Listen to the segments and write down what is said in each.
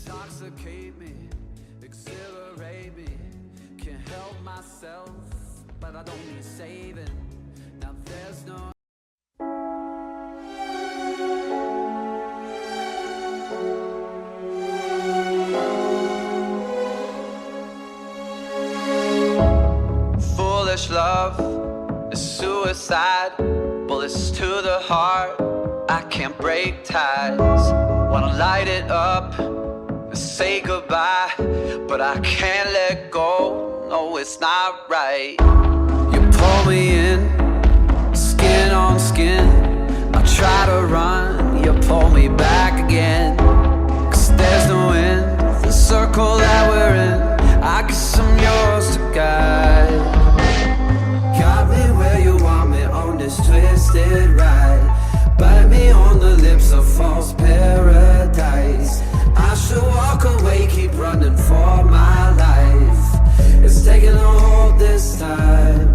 intoxicate me, exhilarate me. Can't help myself, but I don't need saving. Now there's no foolish love is suicide. Bullets to the heart, I can't break ties. Wanna light it up and say goodbye, but I can't let go, no it's not right. You pull me in, skin on skin. I try to run, you pull me back again. Cause there's no end, the circle that we're in, I guess I'm yours to guide. Got me where you want me on this twisted ride. Bite me on the lips of false paradise. I should walk away, keep running for my life. It's taking a hold this time.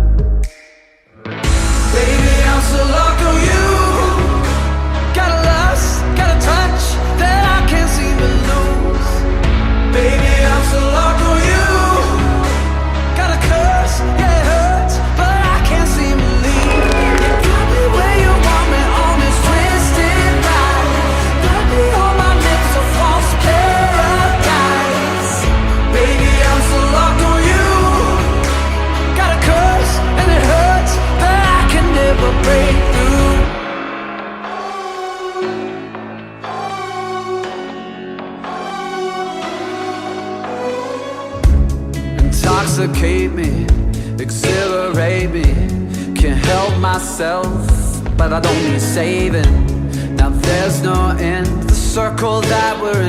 Baby, I'm so locked on you. Got a lust, got a touch that I can't seem to lose. Baby, I'm so locked on you. Got a curse, yeah it hurts, but I can't seem to leave. You got me where you want me on this twisted ride. Got me on my lips of false paradise. Baby, I'm so locked on you. Got a curse and it hurts, but I can never break through. Intoxicate me, exhilarate me. Can't help myself, but I don't need saving. Now there's no end, the circle that we're